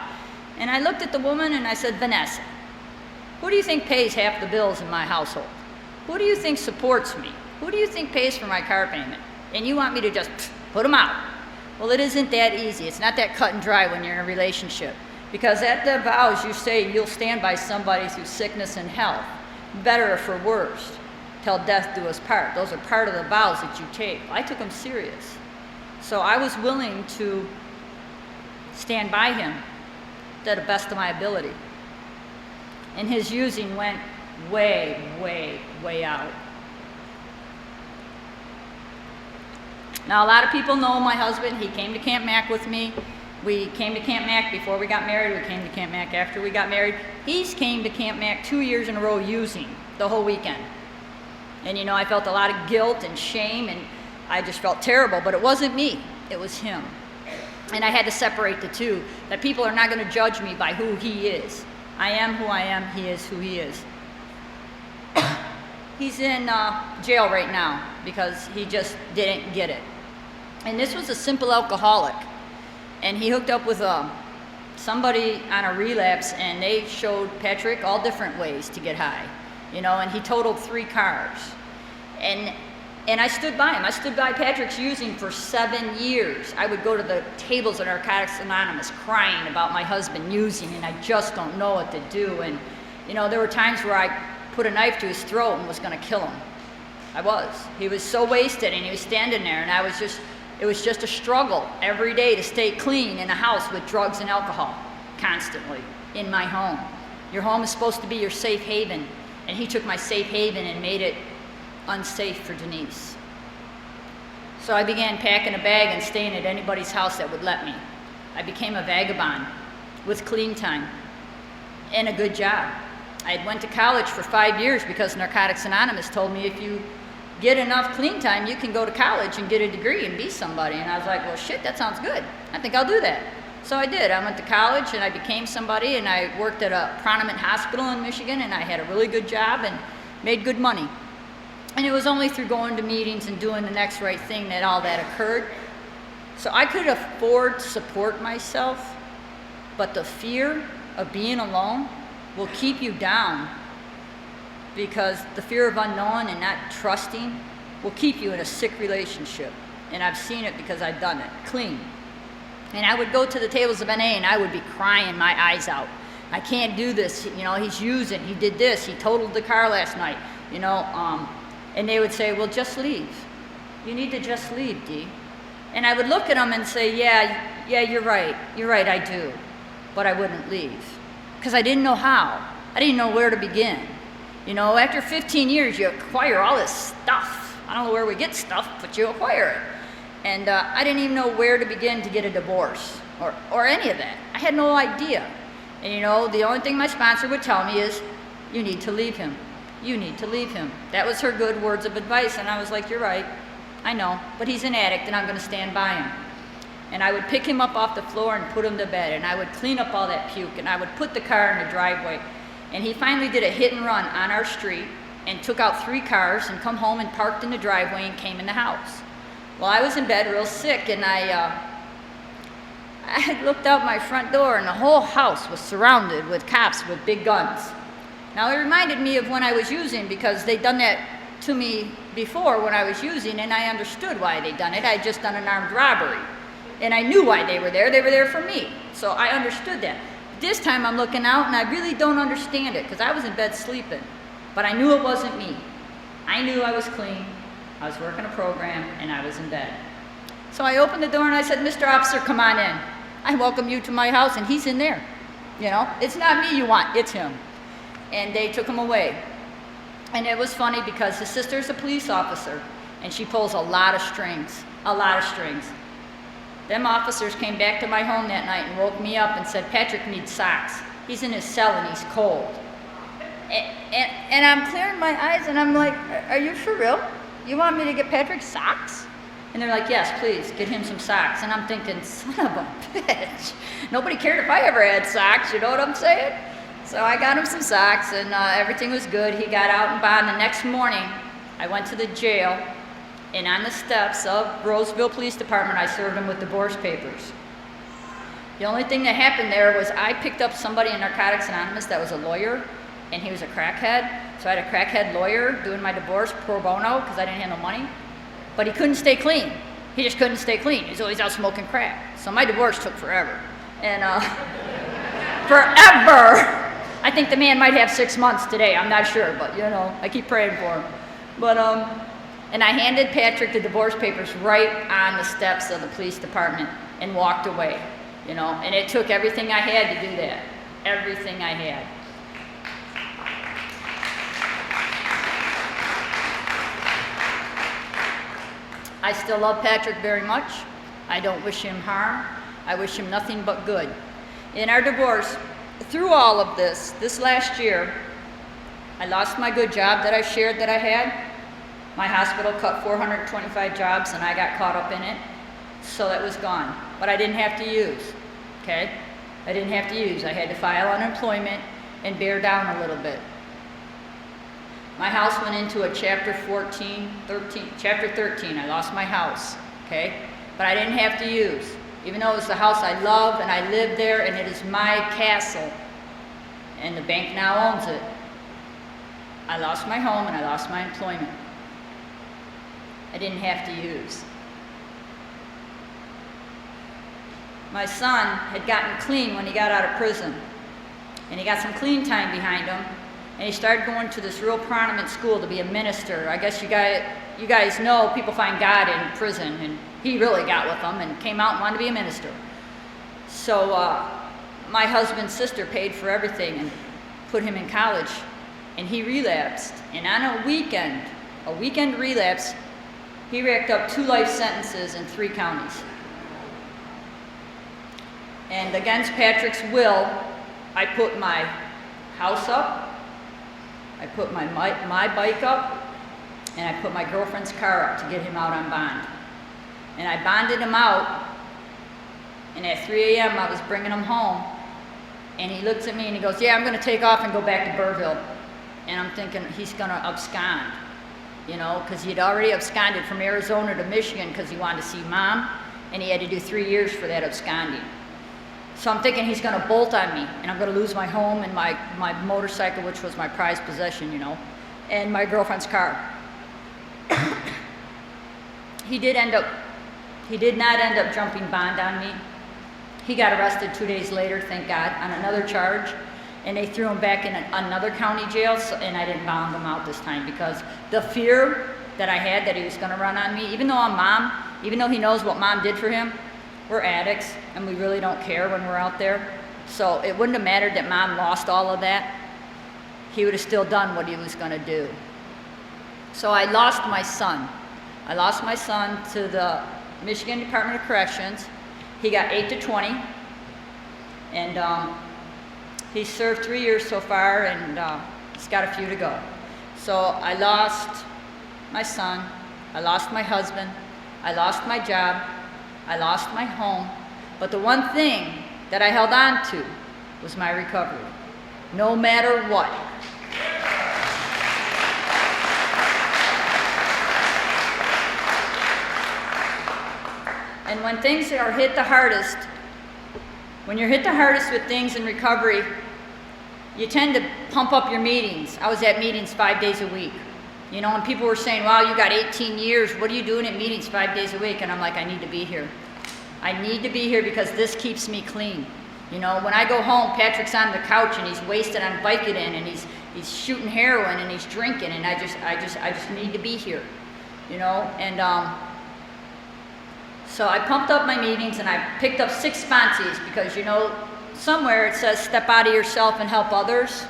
And I looked at the woman and I said, Vanessa, who do you think pays half the bills in my household? Who do you think supports me? Who do you think pays for my car payment? And you want me to just put them out. Well, it isn't that easy. It's not that cut and dry when you're in a relationship. Because at the vows, you say you'll stand by somebody through sickness and health, better or for worse, till death do us part. Those are part of the vows that you take. I took them serious. So I was willing to stand by him to the best of my ability. And his using went way, way, way out. Now, a lot of people know my husband. He came to Camp Mac with me. We came to Camp Mac before we got married. We came to Camp Mac after we got married. He's came to Camp Mac 2 years in a row using the whole weekend. And you know, I felt a lot of guilt and shame, and I just felt terrible, but it wasn't me, it was him. And I had to separate the two, that people are not going to judge me by who he is. I am who I am, he is who he is. He's in jail right now because he just didn't get it. And this was a simple alcoholic. And he hooked up with somebody on a relapse, and they showed Patrick all different ways to get high, you know, and he totaled 3 cars. And I stood by him. I stood by Patrick's using for 7 years. I would go to the tables at Narcotics Anonymous crying about my husband using, and I just don't know what to do. And, you know, there were times where I put a knife to his throat and was going to kill him. I was. He was so wasted, and he was standing there, and I was just, it was just a struggle every day to stay clean in a house with drugs and alcohol constantly in my home. Your home is supposed to be your safe haven, and he took my safe haven and made it unsafe for Denise. So I began packing a bag and staying at anybody's house that would let me. I became a vagabond with clean time and a good job. I went to college for 5 years because Narcotics Anonymous told me if you get enough clean time, you can go to college and get a degree and be somebody. And I was like, well, shit, that sounds good. I think I'll do that. So I did. I went to college and I became somebody, and I worked at a prominent hospital in Michigan, and I had a really good job and made good money. And it was only through going to meetings and doing the next right thing that all that occurred. So I could afford to support myself, but the fear of being alone will keep you down, because the fear of unknown and not trusting will keep you in a sick relationship. And I've seen it because I've done it, clean. And I would go to the tables of NA and I would be crying my eyes out. I can't do this, you know, he's using, he did this, he totaled the car last night, you know, and they would say, well, just leave. You need to just leave, Dee. And I would look at them and say, yeah, you're right, I do. But I wouldn't leave, because I didn't know how. I didn't know where to begin. You know, after 15 years, you acquire all this stuff. I don't know where we get stuff, but you acquire it. And I didn't even know where to begin to get a divorce or any of that. I had no idea. And you know, the only thing my sponsor would tell me is, you need to leave him. You need to leave him. That was her good words of advice. And I was like, you're right. I know, but he's an addict and I'm going to stand by him. And I would pick him up off the floor and put him to bed. And I would clean up all that puke. And I would put the car in the driveway. And he finally did a hit and run on our street and took out 3 cars and come home and parked in the driveway and came in the house. Well, I was in bed real sick, and I had looked out my front door, and the whole house was surrounded with cops with big guns. Now, it reminded me of when I was using, because they'd done that to me before when I was using, and I understood why they'd done it. I'd just done an armed robbery, and I knew why they were there. They were there for me, so I understood that. This time I'm looking out, and I really don't understand it, because I was in bed sleeping, but I knew it wasn't me. I knew I was clean, I was working a program, and I was in bed. So I opened the door and I said, Mr. Officer, come on in. I welcome you to my house, and he's in there. You know, it's not me you want, it's him. And they took him away. And it was funny because his sister's a police officer, and she pulls a lot of strings, a lot of strings. Them officers came back to my home that night and woke me up and said, Patrick needs socks. He's in his cell and he's cold. And I'm clearing my eyes and I'm like, are you for real? You want me to get Patrick socks? And they're like, yes, please, get him some socks. And I'm thinking, son of a bitch. Nobody cared if I ever had socks, you know what I'm saying? So I got him some socks, and everything was good. He got out and bond. The next morning, I went to the jail, and on the steps of Roseville Police Department, I served him with divorce papers. The only thing that happened there was I picked up somebody in Narcotics Anonymous that was a lawyer, and he was a crackhead. So I had a crackhead lawyer doing my divorce pro bono because I didn't have no money. but he couldn't stay clean. He just couldn't stay clean. He's always out smoking crack. So my divorce took forever. And forever. I think the man might have 6 months today. I'm not sure, but you know, I keep praying for him. But and I handed Patrick the divorce papers right on the steps of the police department and walked away. You know, and it took everything I had to do that. Everything I had. I still love Patrick very much. I don't wish him harm. I wish him nothing but good. In our divorce, through all of this last year, I lost my good job that I shared that I had. My hospital cut 425 jobs and I got caught up in it, so that was gone. But I didn't have to use, okay? I didn't have to use. I had to file unemployment and bear down a little bit. My house went into a chapter 13. I lost my house, okay? But I didn't have to use. Even though it was the house I love and I lived there and it is my castle and the bank now owns it, I lost my home and I lost my employment. I didn't have to use. My son had gotten clean when he got out of prison, and he got some clean time behind him, and he started going to this real prominent school to be a minister. I guess you guys know people find God in prison, and he really got with them and came out and wanted to be a minister. So my husband's sister paid for everything and put him in college, and he relapsed. And on a weekend relapse, he racked up 2 life sentences in 3 counties. And against Patrick's will, I put my house up, I put my bike up, and I put my girlfriend's car up to get him out on bond. And I bonded him out, and at 3 a.m. I was bringing him home, and he looks at me and he goes, "Yeah, I'm going to take off and go back to Burville." And I'm thinking he's going to abscond, you know, because he'd already absconded from Arizona to Michigan because he wanted to see Mom, and he had to do 3 years for that absconding. So I'm thinking he's going to bolt on me, and I'm going to lose my home and my motorcycle, which was my prized possession, you know, and my girlfriend's car. He did not end up jumping bond on me. He got arrested 2 days later, thank God, on another charge, and they threw him back in another county jail, and I didn't bond him out this time because the fear that I had that he was going to run on me, even though I'm Mom, even though he knows what Mom did for him, we're addicts, and we really don't care when we're out there. So it wouldn't have mattered that Mom lost all of that. He would have still done what he was going to do. So I lost my son. I lost my son to the Michigan Department of Corrections. He got 8 to 20, and he served 3 years so far, and he's got a few to go. So I lost my son, I lost my husband, I lost my job, I lost my home, but the one thing that I held on to was my recovery, no matter what. And when things are hit the hardest, when you're hit the hardest with things in recovery, you tend to pump up your meetings. I was at meetings 5 days a week. You know, and people were saying, "Wow, you got 18 years. What are you doing at meetings 5 days a week?" And I'm like, I need to be here. I need to be here because this keeps me clean. You know, when I go home, Patrick's on the couch and he's wasted on Vicodin and he's shooting heroin and he's drinking, and I just need to be here. You know, and so I pumped up my meetings and I picked up 6 sponsees because, you know, somewhere it says step out of yourself and help others.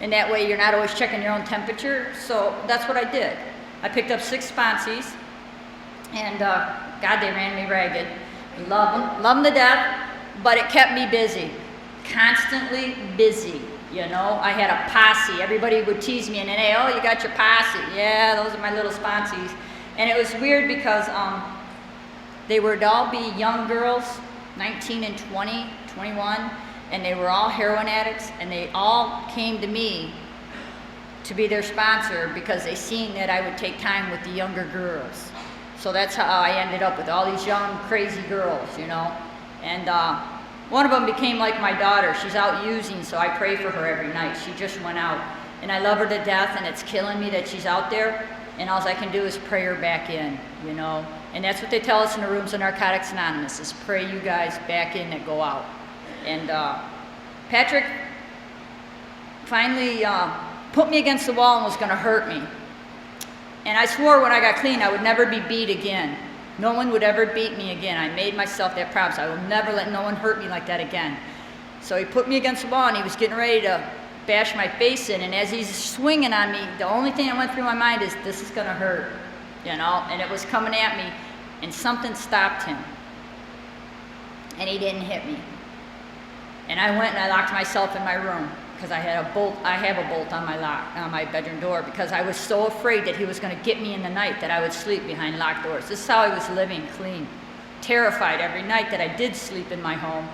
And that way you're not always checking your own temperature. So that's what I did. I picked up 6 sponsees, and God, they ran me ragged. Love them to death, but it kept me busy, constantly busy. You know, I had a posse. Everybody would tease me, and then, "Hey, oh, you got your posse." Yeah, those are my little sponsees. And it was weird because they would all be young girls, 19 and 20, 21. And they were all heroin addicts, and they all came to me to be their sponsor because they seen that I would take time with the younger girls. So that's how I ended up with all these young, crazy girls, you know. And one of them became like my daughter. She's out using, so I pray for her every night. She just went out, and I love her to death, and it's killing me that she's out there. and all I can do is pray her back in, you know. And that's what they tell us in the rooms of Narcotics Anonymous, is pray you guys back in that go out. And Patrick finally put me against the wall and was going to hurt me. And I swore when I got clean I would never be beat again. No one would ever beat me again. I made myself that promise. I will never let no one hurt me like that again. So he put me against the wall and he was getting ready to bash my face in, and as he's swinging on me, the only thing that went through my mind is, this is gonna hurt, you know, and it was coming at me, and something stopped him, and he didn't hit me. And I went and I locked myself in my room, because I have a bolt on my bedroom door, because I was so afraid that he was gonna get me in the night, that I would sleep behind locked doors. This is how I was living clean, terrified every night that I did sleep in my home,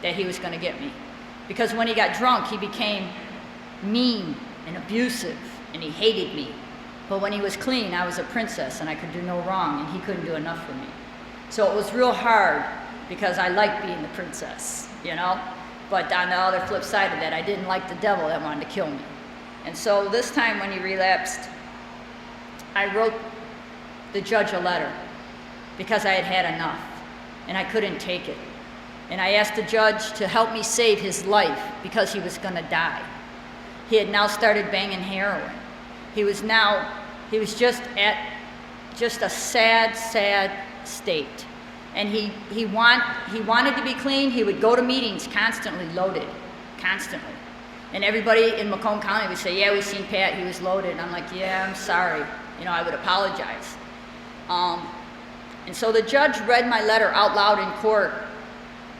that he was gonna get me. Because when he got drunk, he became mean and abusive, and he hated me. But when he was clean, I was a princess and I could do no wrong, and he couldn't do enough for me. So it was real hard, because I liked being the princess, you know. But on the other flip side of that, I didn't like the devil that wanted to kill me. And so this time when he relapsed, I wrote the judge a letter, because I had had enough and I couldn't take it. And I asked the judge to help me save his life, because he was gonna die. He had now started banging heroin. He was just at a sad, sad state. And he wanted to be clean. He would go to meetings constantly loaded, constantly. And everybody in Macomb County would say, yeah, we seen Pat, he was loaded. And I'm like, yeah, I'm sorry. You know, I would apologize. And so the judge read my letter out loud in court.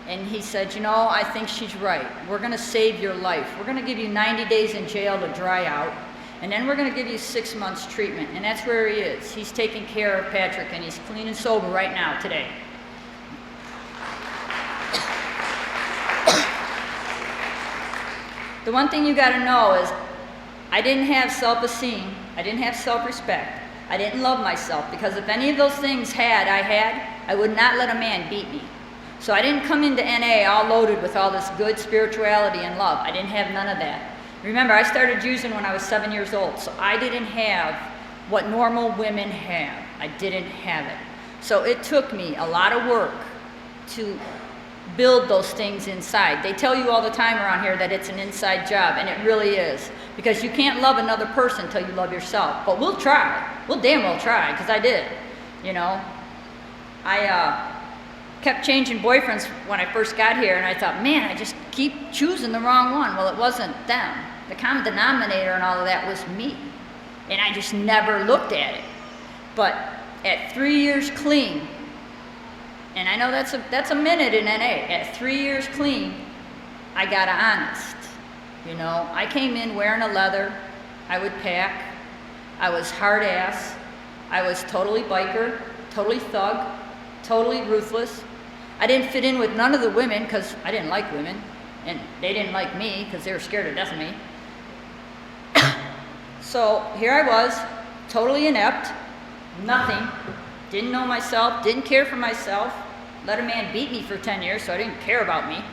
And he said, you know, I think she's right. We're gonna save your life. We're gonna give you 90 days in jail to dry out, and then we're gonna give you 6 months treatment. And that's where he is. He's taking care of Patrick, and he's clean and sober right now, today. The one thing you gotta know is, I didn't have self-esteem, I didn't have self-respect, I didn't love myself, because if any of those things I would not let a man beat me. So I didn't come into NA all loaded with all this good spirituality and love. I didn't have none of that. Remember, I started using when I was 7 years old, so I didn't have what normal women have. I didn't have it. So it took me a lot of work to build those things inside. They tell you all the time around here that it's an inside job, and it really is. Because you can't love another person until you love yourself. But we'll try. We'll damn well try, because I did, you know. I kept changing boyfriends when I first got here, and I thought, man, I just keep choosing the wrong one. Well, it wasn't them. The common denominator and all of that was me, and I just never looked at it. But at 3 years clean, and I know that's a minute in NA, at 3 years clean, I got honest. You know, I came in wearing a leather, I would pack, I was hard ass, I was totally biker, totally thug, totally ruthless. I didn't fit in with none of the women, because I didn't like women, and they didn't like me because they were scared to death of me. So here I was, totally inept, nothing, didn't know myself, didn't care for myself, let a man beat me for 10 years, so I didn't care about me.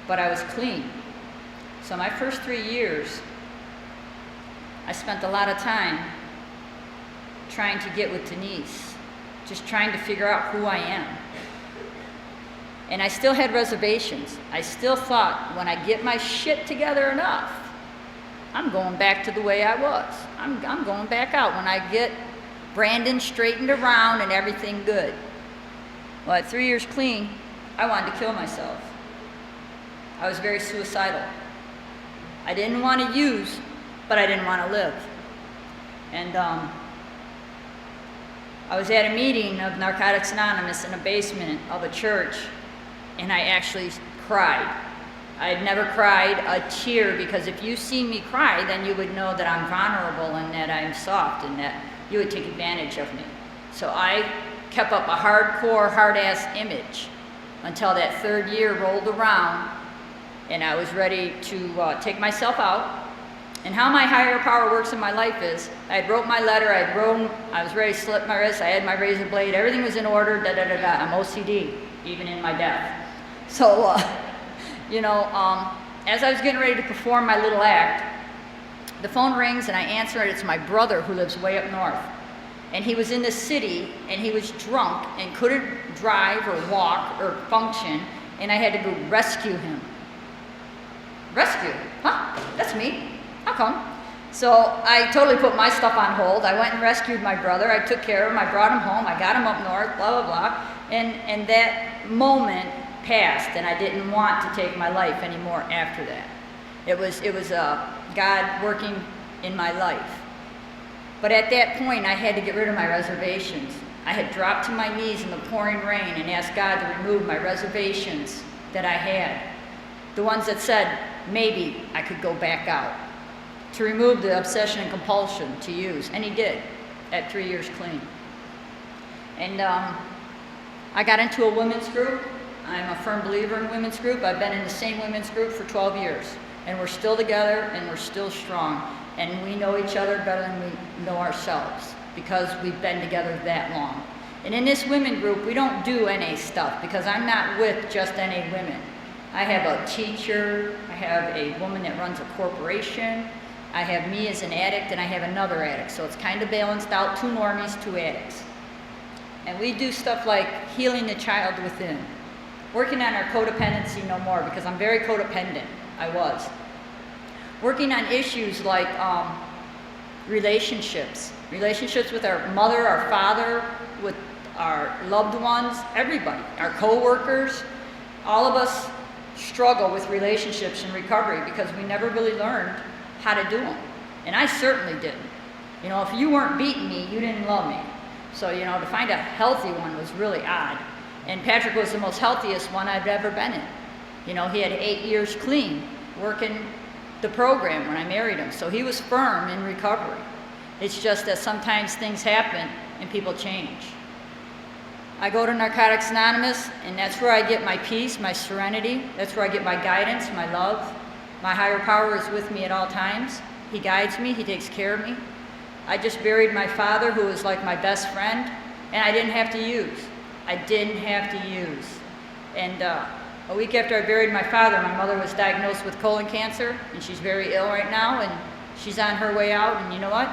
But I was clean. So my first 3 years, I spent a lot of time trying to get with Denise, just trying to figure out who I am. And I still had reservations. I still thought, when I get my shit together enough, I'm going back to the way I was. I'm going back out when I get Brandon straightened around and everything good. Well, at 3 years clean, I wanted to kill myself. I was very suicidal. I didn't want to use, but I didn't want to live. And I was at a meeting of Narcotics Anonymous in a basement of a church, and I actually cried. I had never cried a tear, because if you see me cry, then you would know that I'm vulnerable and that I'm soft and that you would take advantage of me. So I kept up a hardcore, hard-ass image until that 3rd year rolled around, and I was ready to take myself out. And how my higher power works in my life is, I wrote my letter, I was ready to slit my wrist, I had my razor blade, everything was in order, I'm OCD, even in my death. So, you know, as I was getting ready to perform my little act, The phone rings and I answer it. It's my brother who lives way up north. And he was in the city and he was drunk and couldn't drive or walk or function, and I had to go rescue him. Rescue? Huh? That's me. How come? So I totally put my stuff on hold. I went and rescued my brother. I took care of him. I brought him home. I got him up north, blah, blah, blah. And that moment passed, and I didn't want to take my life anymore after that. It was God working in my life. But at that point, I had to get rid of my reservations. I had dropped to my knees in the pouring rain and asked God to remove my reservations that I had. The ones that said, maybe I could go back out. To remove the obsession and compulsion to use. And he did, at 3 years clean. And I got into a women's group. I'm a firm believer in women's group. I've been in the same women's group for 12 years. And we're still together, and we're still strong. And we know each other better than we know ourselves, because we've been together that long. And in this women group, we don't do NA stuff, because I'm not with just NA women. I have a teacher, I have a woman that runs a corporation, I have me as an addict, and I have another addict. So it's kind of balanced out, 2 normies, 2 addicts. And we do stuff like healing the child within, working on our codependency no more, because I'm very codependent. I was. Working on issues like relationships with our mother, our father, with our loved ones, everybody, our co-workers. All of us struggle with relationships in recovery because we never really learned how to do them. And I certainly didn't. You know, if you weren't beating me, you didn't love me. So, you know, to find a healthy one was really odd. And Patrick was the most healthiest one I've ever been in. You know, he had 8 years clean, working the program when I married him. So he was firm in recovery. It's just that sometimes things happen and people change. I go to Narcotics Anonymous, and that's where I get my peace, my serenity. That's where I get my guidance, my love. My higher power is with me at all times. He guides me, he takes care of me. I just buried my father, who was like my best friend, and I didn't have to use. I didn't have to use. And a week after I buried my father, my mother was diagnosed with colon cancer, and she's very ill right now, and she's on her way out. And you know what?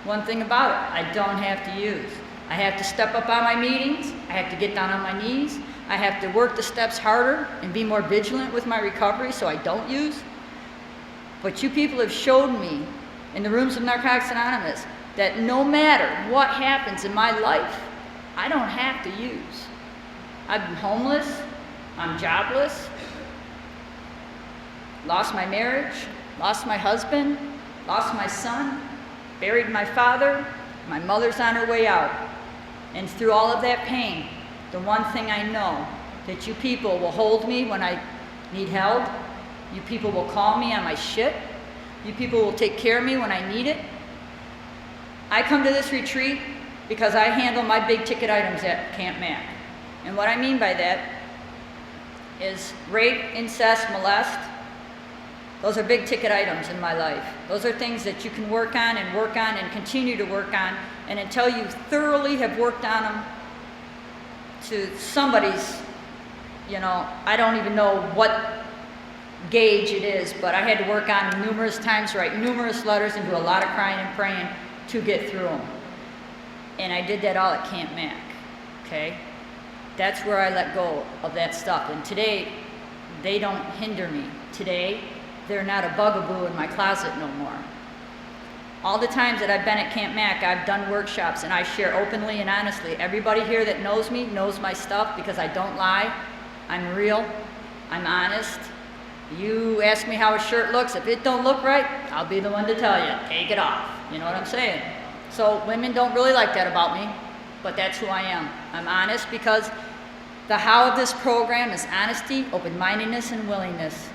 One thing about it, I don't have to use. I have to step up on my meetings. I have to get down on my knees. I have to work the steps harder and be more vigilant with my recovery so I don't use. But you people have showed me in the rooms of Narcotics Anonymous that no matter what happens in my life, I don't have to use. I've been homeless. I'm jobless, lost my marriage, lost my husband, lost my son, buried my father, my mother's on her way out. And through all of that pain, the one thing I know, that you people will hold me when I need help, you people will call me on my shit, you people will take care of me when I need it. I come to this retreat because I handle my big ticket items at Camp Mac. And what I mean by that is rape, incest, molest. Those are big ticket items in my life. Those are things that you can work on and continue to work on, and until you thoroughly have worked on them to somebody's, you know, I don't even know what gauge it is, but I had to work on them numerous times, write numerous letters, and do a lot of crying and praying to get through them. And I did that all at Camp Mac, okay? That's where I let go of that stuff. And today, they don't hinder me. Today, they're not a bugaboo in my closet no more. All the times that I've been at Camp Mac, I've done workshops, and I share openly and honestly. Everybody here that knows me knows my stuff because I don't lie. I'm real. I'm honest. You ask me how a shirt looks. If it don't look right, I'll be the one to tell you, take it off. You know what I'm saying? So women don't really like that about me, but that's who I am. I'm honest because the how of this program is honesty, open-mindedness, and willingness.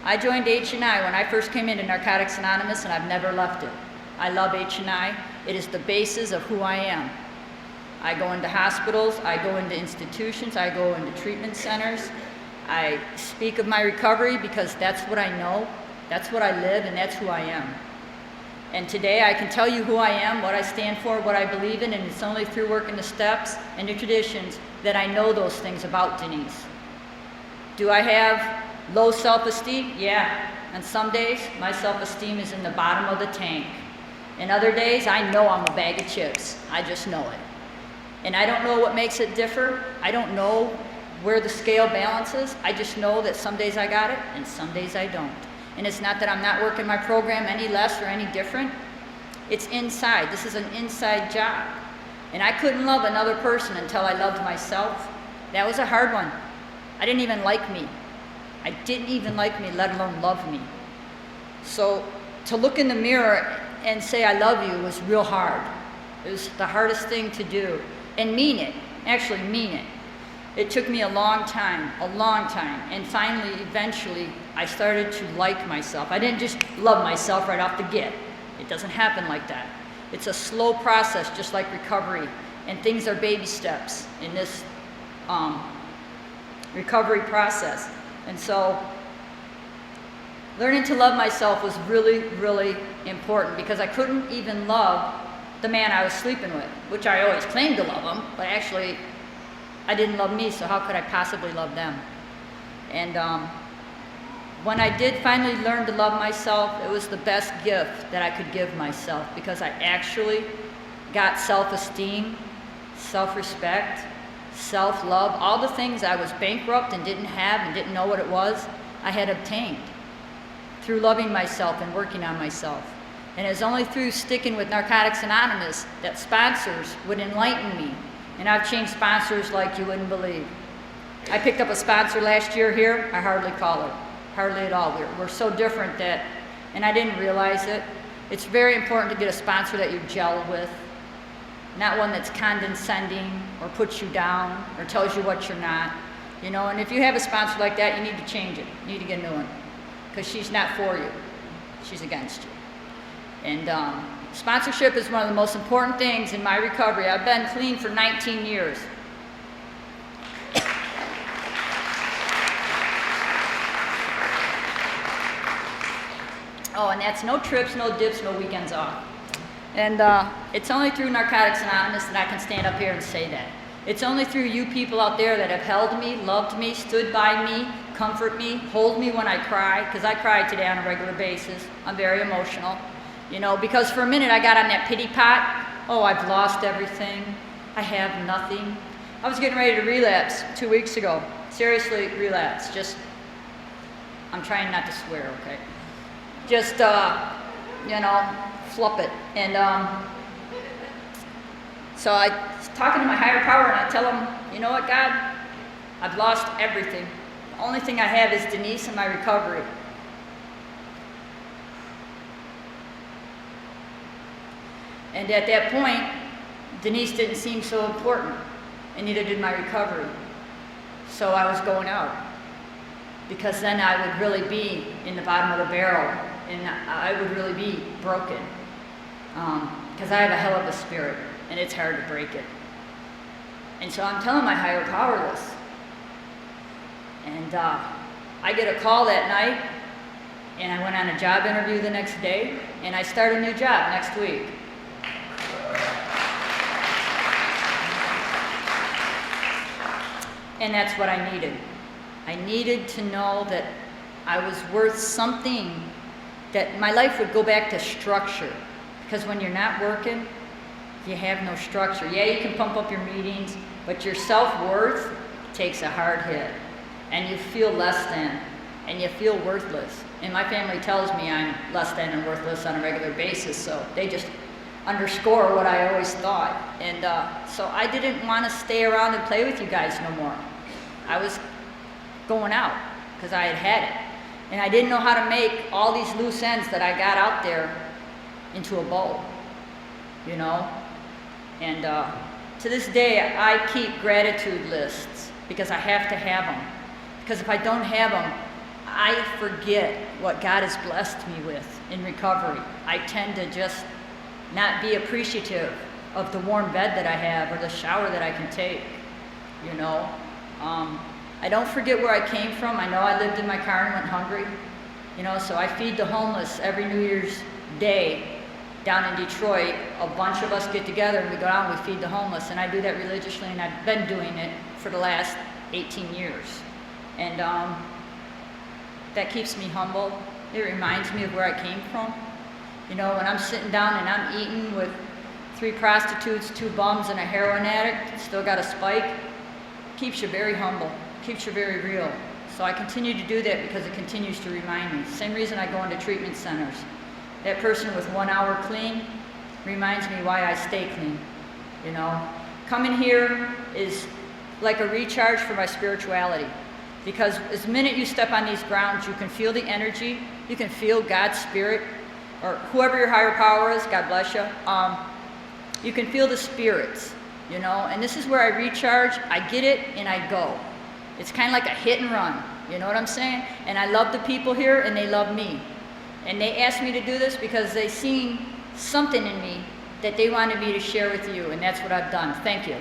I joined H&I when I first came into Narcotics Anonymous, and I've never left it. I love H&I. It is the basis of who I am. I go into hospitals, I go into institutions, I go into treatment centers. I speak of my recovery because that's what I know, that's what I live, and that's who I am. And today I can tell you who I am, what I stand for, what I believe in, and it's only through working the steps and the traditions that I know those things about Denise. Do I have low self-esteem? Yeah. And some days, my self-esteem is in the bottom of the tank. And other days, I know I'm a bag of chips. I just know it. And I don't know what makes it differ. I don't know where the scale balances. I just know that some days I got it and some days I don't. And it's not that I'm not working my program any less or any different. It's inside. This is an inside job. And I couldn't love another person until I loved myself. That was a hard one. I didn't even like me. I didn't even like me, let alone love me. So to look in the mirror and say I love you was real hard. It was the hardest thing to do. And mean it, actually mean it. It took me a long time. And finally, eventually, I started to like myself. I didn't just love myself right off the get. It doesn't happen like that. It's a slow process, just like recovery. And things are baby steps in this recovery process. And so, learning to love myself was really, really important because I couldn't even love the man I was sleeping with, which I always claimed to love him, but actually I didn't love me, so how could I possibly love them? And when I did finally learn to love myself, it was the best gift that I could give myself because I actually got self-esteem, self-respect, self-love, all the things I was bankrupt and didn't have and didn't know what it was, I had obtained through loving myself and working on myself. And it was only through sticking with Narcotics Anonymous that sponsors would enlighten me. And I've changed sponsors like you wouldn't believe. I picked up a sponsor last year here. I hardly call her, hardly at all. We're so different that, and I didn't realize it. It's very important to get a sponsor that you gel with, not one that's condescending or puts you down or tells you what you're not. You know, and if you have a sponsor like that, you need to change it. You need to get a new one because she's not for you. She's against you. And sponsorship is one of the most important things in my recovery. I've been clean for 19 years. Oh, and that's no trips, no dips, no weekends off. And it's only through Narcotics Anonymous that I can stand up here and say that. It's only through you people out there that have held me, loved me, stood by me, comfort me, hold me when I cry, because I cry today on a regular basis. I'm very emotional. You know, because for a minute I got on that pity pot. Oh, I've lost everything. I have nothing. I was getting ready to relapse 2 weeks ago. Seriously, relapse. Just, I'm trying not to swear, okay? Just, you know, flup it. And so I was talking to my higher power and I tell him, you know what, God? I've lost everything. The only thing I have is Denise and my recovery. And at that point, Denise didn't seem so important, and neither did my recovery. So I was going out, because then I would really be in the bottom of the barrel, and I would really be broken. Because I have a hell of a spirit, and it's hard to break it. And so I'm telling my higher power this. And I get a call that night, and I went on a job interview the next day, and I start a new job next week. And that's what I needed. I needed to know that I was worth something, that my life would go back to structure. Because when you're not working, you have no structure. Yeah, you can pump up your meetings, but your self-worth takes a hard hit. And you feel less than, and you feel worthless. And my family tells me I'm less than and worthless on a regular basis, so they just underscore what I always thought. And so I didn't want to stay around and play with you guys no more. I was going out because I had it. And I didn't know how to make all these loose ends that I got out there into a bow, you know? And to this day, I keep gratitude lists because I have to have them. Because if I don't have them, I forget what God has blessed me with in recovery. I tend to just not be appreciative of the warm bed that I have or the shower that I can take, you know. I don't forget where I came from. I know I lived in my car and went hungry, you know, so I feed the homeless every New Year's Day down in Detroit. A bunch of us get together and we go out and we feed the homeless, and I do that religiously, and I've been doing it for the last 18 years. And that keeps me humble, it reminds me of where I came from. You know, when I'm sitting down and I'm eating with 3 prostitutes, 2 bums, and a heroin addict, still got a spike, keeps you very humble, keeps you very real. So I continue to do that because it continues to remind me. Same reason I go into treatment centers. That person with 1 hour clean reminds me why I stay clean. You know, coming here is like a recharge for my spirituality. Because as the minute you step on these grounds, you can feel the energy, you can feel God's spirit, or whoever your higher power is, God bless you. You can feel the spirits, you know, and this is where I recharge, I get it, and I go. It's kind of like a hit and run, you know what I'm saying? And I love the people here, and they love me. And they asked me to do this because they seen something in me that they wanted me to share with you, and that's what I've done. Thank you.